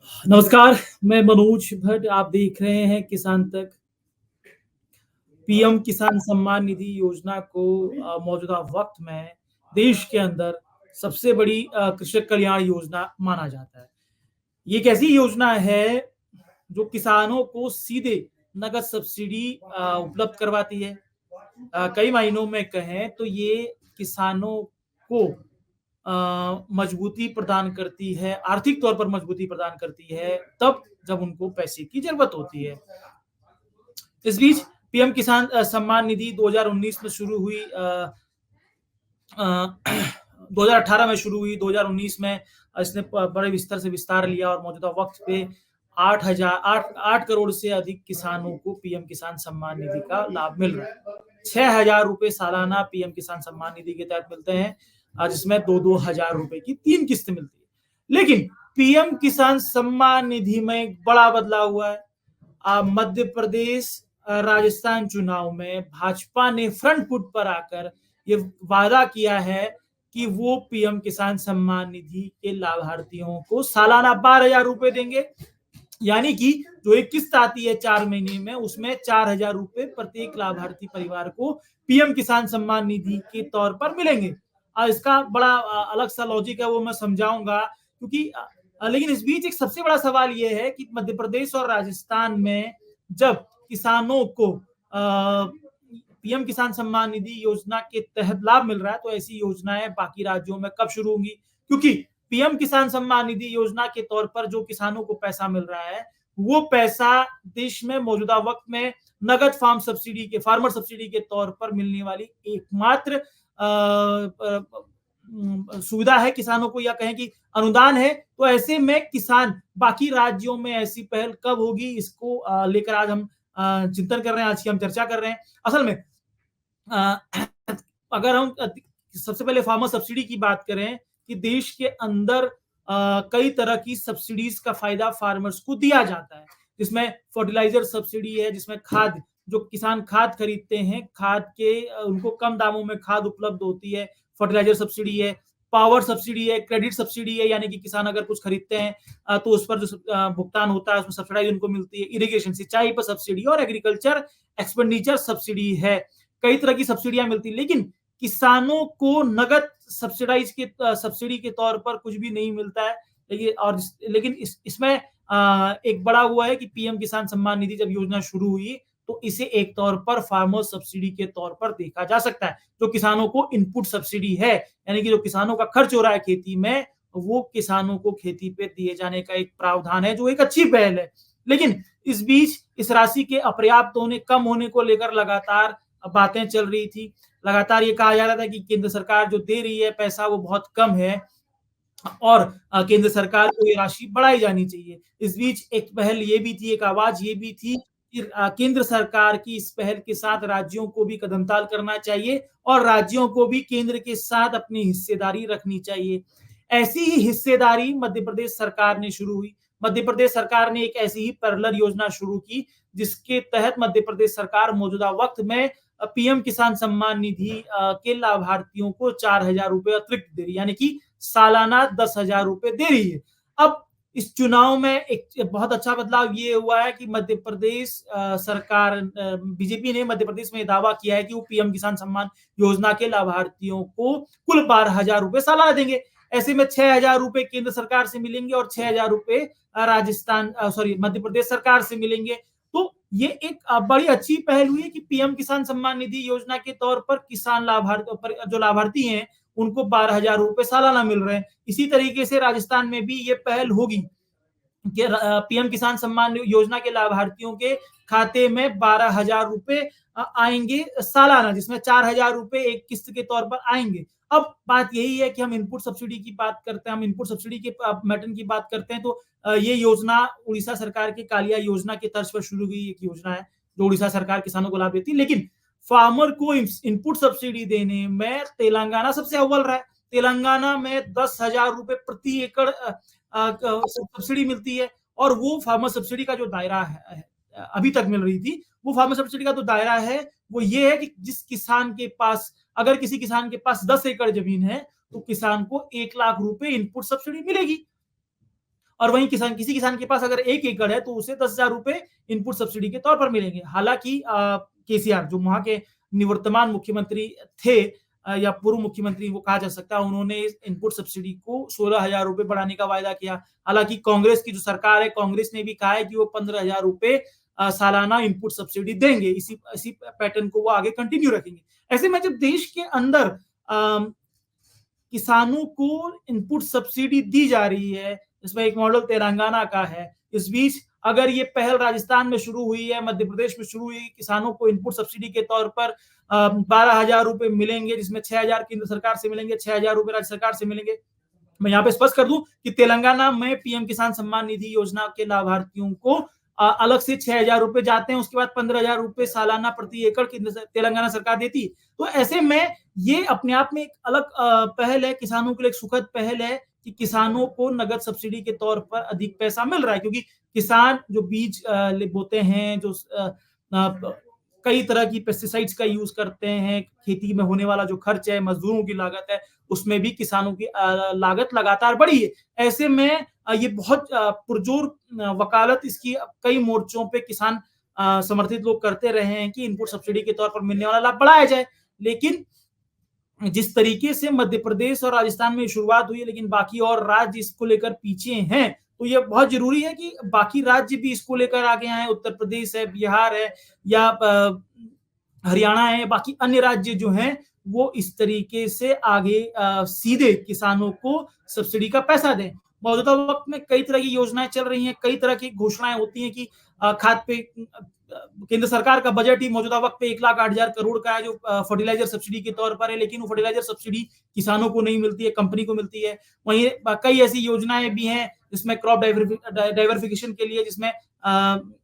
नमस्कार, मैं मनोज भट्ट। आप देख रहे हैं किसान तक। पीएम किसान सम्मान निधि योजना को मौजूदा वक़्त में देश के अंदर सबसे बड़ी कृषक कल्याण योजना माना जाता है। ये एक ऐसी योजना है जो किसानों को सीधे नकद सब्सिडी उपलब्ध करवाती है। कई मायनों में कहें तो ये किसानों को मजबूती प्रदान करती है, आर्थिक तौर पर मजबूती प्रदान करती है, तब जब उनको पैसे की ज़रूरत होती है। इस बीच पीएम किसान सम्मान निधि 2019 में शुरू हुई, 2018 में शुरू हुई, 2019 में इसने बड़े विस्तार से विस्तार लिया और मौजूदा वक़्त पे 8 करोड़ से अधिक किसानों को पीएम किसान सम्मान निधि का लाभ मिल रहा है। 6,000 रुपए सालाना पीएम किसान सम्मान निधि के तहत मिलते हैं, जिसमें 2-2 हज़ार रुपए की 3 किस्त मिलती है। लेकिन पीएम किसान सम्मान निधि में एक बड़ा बदलाव हुआ है। मध्य प्रदेश राजस्थान चुनाव में भाजपा ने फ्रंट फुट पर आकर ये वादा किया है कि वो पीएम किसान सम्मान निधि के लाभार्थियों को सालाना 12,000 रुपए देंगे। यानी कि जो एक किस्त आती है 4 महीने में, उसमें 4,000 रुपए प्रत्येक लाभार्थी परिवार को पीएम किसान सम्मान निधि के तौर पर मिलेंगे। इसका बड़ा अलग सा लॉजिक है, वो मैं समझाऊंगा, क्योंकि लेकिन इस बीच एक सबसे बड़ा सवाल ये है कि मध्य प्रदेश और राजस्थान में जब किसानों को पीएम किसान सम्मान निधि योजना के तहत लाभ मिल रहा है, तो ऐसी योजनाएं बाकी राज्यों में कब शुरू होंगी? क्योंकि पीएम किसान सम्मान निधि योजना के तौर पर जो किसानों को पैसा मिल रहा है, वो पैसा देश में मौजूदा वक्त में नगद फार्मर सब्सिडी के तौर पर मिलने वाली एकमात्र सुविधा है किसानों को, या कहें कि अनुदान है। तो ऐसे में किसान बाकी राज्यों में ऐसी पहल कब होगी, इसको लेकर आज हम चिंतन कर रहे हैं, आज की हम चर्चा कर रहे हैं। असल में अगर हम सबसे पहले फार्मर सब्सिडी की बात करें कि देश के अंदर कई तरह की सब्सिडीज का फायदा फार्मर्स को दिया जाता है, जिसमें फर्टिलाइजर सब्सिडी है, जिसमें खाद, जो किसान खाद खरीदते हैं, खाद के उनको कम दामों में खाद उपलब्ध होती है, फर्टिलाइजर सब्सिडी है। पावर सब्सिडी है, क्रेडिट सब्सिडी है, यानी कि किसान अगर कुछ खरीदते हैं तो उस पर जो भुगतान होता है उसमें सब्सिडाइज उनको मिलती है। इरिगेशन सिंचाई पर सब्सिडी और एग्रीकल्चर एक्सपेंडिचर सब्सिडी है। कई तरह की सब्सिडियां मिलती, लेकिन किसानों को नगद सब्सिडी के तौर पर कुछ भी नहीं मिलता है। लेकिन इसमें एक बड़ा हुआ है कि पीएम किसान सम्मान निधि जब योजना शुरू हुई तो इसे एक तौर पर फार्मर सब्सिडी के तौर पर देखा जा सकता है। जो किसानों को इनपुट सब्सिडी है, यानी कि जो किसानों का खर्च हो रहा है खेती में, वो किसानों को खेती पे दिए जाने का एक प्रावधान है, जो एक अच्छी पहल है। लेकिन इस बीच इस राशि के अपर्याप्त होने, कम होने को लेकर लगातार बातें चल रही थी। लगातार ये कहा जा रहा था कि केंद्र सरकार जो दे रही है पैसा वो बहुत कम है और केंद्र सरकार को ये राशि बढ़ाई जानी चाहिए। इस बीच एक पहल ये भी थी, एक आवाज ये भी थी कि केंद्र सरकार की इस पहल के साथ राज्यों को भी कदमताल करना चाहिए और राज्यों को भी केंद्र के साथ अपनी हिस्सेदारी रखनी चाहिए। ऐसी ही हिस्सेदारी मध्य प्रदेश सरकार ने शुरू हुई। मध्य प्रदेश सरकार ने एक ऐसी ही पैरेलल योजना शुरू की, जिसके तहत मध्य प्रदेश सरकार मौजूदा वक्त में पीएम किसान सम्मान निधि के लाभार्थियों को 4,000 रुपए अतिरिक्त दे रही है, यानी कि सालाना 10,000 रुपए दे रही है। अब इस चुनाव में एक बहुत अच्छा बदलाव ये हुआ है कि मध्य प्रदेश सरकार, बीजेपी ने मध्य प्रदेश में दावा किया है कि वो पीएम किसान सम्मान योजना के लाभार्थियों को कुल 12,000 रुपए सालाना देंगे। ऐसे में 6,000 रुपए केंद्र सरकार से मिलेंगे और 6,000 रुपए मध्य प्रदेश सरकार से मिलेंगे। तो ये एक बड़ी अच्छी पहल हुई है कि पीएम किसान सम्मान निधि योजना के तौर पर किसान जो लाभार्थी हैं उनको 12,000 रुपए सालाना मिल रहे हैं। इसी तरीके से राजस्थान में भी ये पहल होगी कि पीएम किसान सम्मान योजना के लाभार्थियों के खाते में 12,000 रुपए आएंगे सालाना, जिसमें 4,000 रुपए एक किस्त के तौर पर आएंगे। अब बात यही है कि हम इनपुट सब्सिडी की बात करते हैं, हम इनपुट सब्सिडी के मैटर की बात करते हैं, तो ये योजना उड़ीसा सरकार के कालिया योजना के तर्ज पर शुरू हुई एक योजना है, जो उड़ीसा सरकार किसानों को लाभ देती है। लेकिन फार्मर को इनपुट सब्सिडी देने में तेलंगाना सबसे अव्वल रहा है। तेलंगाना में 10,000 रुपए प्रति एकड़ सब्सिडी मिलती है और वो फार्मर सब्सिडी का जो दायरा है, अभी तक मिल रही थी, वो फार्मर सब्सिडी का जो दायरा है वो ये है कि जिस किसान के पास, अगर किसी किसान के पास 10 एकड़ जमीन है तो किसान को 1 लाख रुपए इनपुट सब्सिडी मिलेगी। और वहीं किसी किसान के पास अगर 1 एकड़ है तो उसे 10,000 रुपए इनपुट सब्सिडी के तौर पर मिलेंगे। हालांकि केसीआर जो वहां के निवर्तमान मुख्यमंत्री थे या पूर्व मुख्यमंत्री वो कहा जा सकता है, उन्होंने इस इनपुट सब्सिडी को 16,000 रुपए बढ़ाने का वायदा किया। हालांकि कांग्रेस की जो सरकार है, कांग्रेस ने भी कहा है कि वो 15,000 रुपए सालाना इनपुट सब्सिडी देंगे। इसी पैटर्न को वो आगे कंटिन्यू रखेंगे। ऐसे में जब देश के अंदर किसानों को इनपुट सब्सिडी दी जा रही है, इसमें एक मॉडल तेलंगाना का है, इस बीच अगर ये पहल राजस्थान में शुरू हुई है, मध्य प्रदेश में शुरू हुई, किसानों को इनपुट सब्सिडी के तौर पर 12,000 रुपए मिलेंगे, जिसमें 6,000 केंद्र सरकार से मिलेंगे, 6,000 रुपए राज्य सरकार से मिलेंगे। मैं यहाँ पे स्पष्ट कर दूं कि तेलंगाना में पीएम किसान सम्मान निधि योजना के लाभार्थियों को अलग से 6,000 रुपए जाते हैं, उसके बाद 15,000 रुपए सालाना प्रति एकड़ तेलंगाना सरकार देती है। तो ऐसे में ये अपने आप में एक अलग पहल है, किसानों के लिए एक सुखद पहल है कि किसानों को नगद सब्सिडी के तौर पर अधिक पैसा मिल रहा है, क्योंकि किसान जो बीज बोते हैं, जो कई तरह की पेस्टिसाइड्स का यूज करते हैं, खेती में होने वाला जो खर्च है, मजदूरों की लागत है, उसमें भी किसानों की लागत लगातार बढ़ी है। ऐसे में ये बहुत पुरजोर वकालत इसकी कई मोर्चों पे किसान समर्थित लोग करते रहे हैं कि इनपुट सब्सिडी के तौर पर मिलने वाला लाभ बढ़ाया जाए। लेकिन जिस तरीके से मध्य प्रदेश और राजस्थान में शुरुआत हुई है, लेकिन बाकी और राज्य इसको लेकर पीछे हैं, तो ये बहुत जरूरी है कि बाकी राज्य भी इसको लेकर आगे आए। उत्तर प्रदेश है, बिहार है या हरियाणा है, बाकी अन्य राज्य जो हैं वो इस तरीके से आगे सीधे किसानों को सब्सिडी का पैसा दें। मौजूदा वक्त में कई तरह की योजनाएं चल रही हैं, कई तरह की घोषणाएं होती हैं कि खाद पे केंद्र सरकार का बजट ही मौजूदा वक्त पे 1,08,000 करोड़ का है, जो फर्टिलाइजर सब्सिडी के तौर पर है, लेकिन वो फर्टिलाइजर सब्सिडी किसानों को नहीं मिलती है, कंपनी को मिलती है। वहीं कई ऐसी योजनाएं भी हैं जिसमें क्रॉप डाइवर्सिफिकेशन के लिए, जिसमें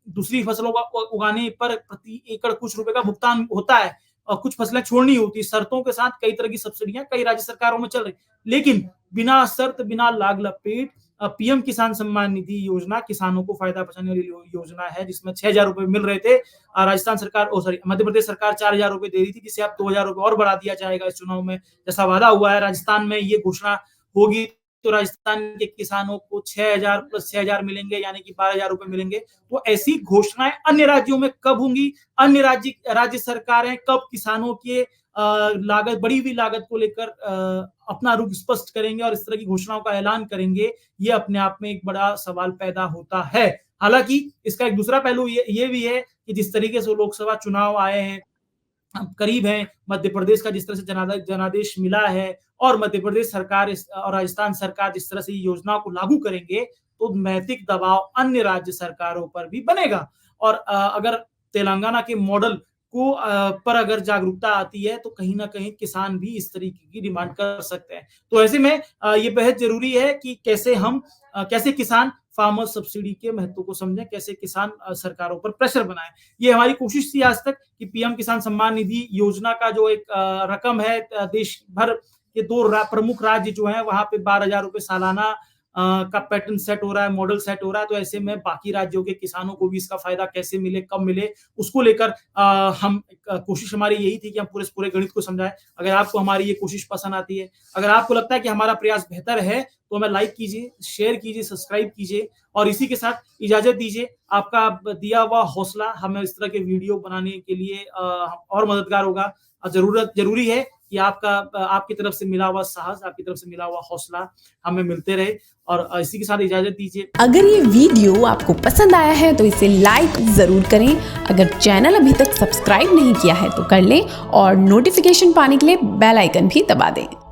दूसरी फसलों का उगाने पर प्रति एकड़ कुछ रुपए का भुगतान होता है और कुछ फसलें छोड़नी होती है शर्तों के साथ। कई तरह की सब्सिडियां कई राज्य सरकारों में चल रही, लेकिन बिना शर्त, बिना लाग लपेट पीएम किसान सम्मान निधि योजना किसानों को फायदा पहुंचाने वाली योजना है, जिसमें 6,000 रुपए मिल रहे थे। राजस्थान सरकार मध्य प्रदेश सरकार 4,000 रुपए दे रही थी, जिसे अब 2,000 रुपए और बढ़ा दिया जाएगा इस चुनाव में, जैसा वादा हुआ है। राजस्थान में ये घोषणा होगी तो राजस्थान के किसानों को 6,000 प्लस 6,000 मिलेंगे, यानी कि 12,000 रुपए मिलेंगे। तो ऐसी घोषणाएं अन्य राज्यों में कब होंगी, अन्य राज्य सरकारें कब किसानों के बड़ी हुई लागत को लेकर अपना रुख स्पष्ट करेंगे और इस तरह की घोषणाओं का ऐलान करेंगे, ये अपने आप में एक बड़ा सवाल पैदा होता है। हालांकि इसका एक दूसरा पहलू ये भी है कि जिस तरीके से लोकसभा चुनाव आए हैं, करीब है, मध्य प्रदेश का जिस तरह से जनादेश मिला है और मध्य प्रदेश सरकार और राजस्थान सरकार जिस तरह से योजना को लागू करेंगे, तो नैतिक दबाव अन्य राज्य सरकारों पर भी बनेगा। और अगर तेलंगाना के मॉडल को पर अगर जागरूकता आती है तो कहीं ना कहीं किसान भी इस तरीके की डिमांड कर सकते हैं। तो ऐसे में ये बेहद जरूरी है कि कैसे किसान फार्मर सब्सिडी के महत्व को समझें, कैसे किसान सरकारों पर प्रेशर बनाएं। ये हमारी कोशिश थी आज तक कि पीएम किसान सम्मान निधि योजना का जो एक रकम है, देश भर के 2 प्रमुख राज्य जो हैं वहां पे 12,000 रुपए सालाना का पैटर्न सेट हो रहा है, मॉडल सेट हो रहा है। तो ऐसे में बाकी राज्यों के किसानों को भी इसका फायदा कैसे मिले, कब मिले, उसको लेकर कोशिश हमारी यही थी कि हम पूरे गणित को समझाएं। अगर आपको हमारी ये कोशिश पसंद आती है, अगर आपको लगता है कि हमारा प्रयास बेहतर है, तो हमें लाइक कीजिए, शेयर कीजिए, सब्सक्राइब कीजिए और इसी के साथ इजाजत दीजिए। आपका दिया हुआ हौसला हमें इस तरह के वीडियो बनाने के लिए और मददगार होगा। जरूरी है कि आपकी तरफ से मिला हुआ साहस, आपकी तरफ से मिला हुआ हौसला हमें मिलते रहे और इसी के साथ इजाजत दीजिए। अगर ये वीडियो आपको पसंद आया है तो इसे लाइक जरूर करें। अगर चैनल अभी तक सब्सक्राइब नहीं किया है तो कर लें और नोटिफिकेशन पाने के लिए बेल आइकन भी दबा दें।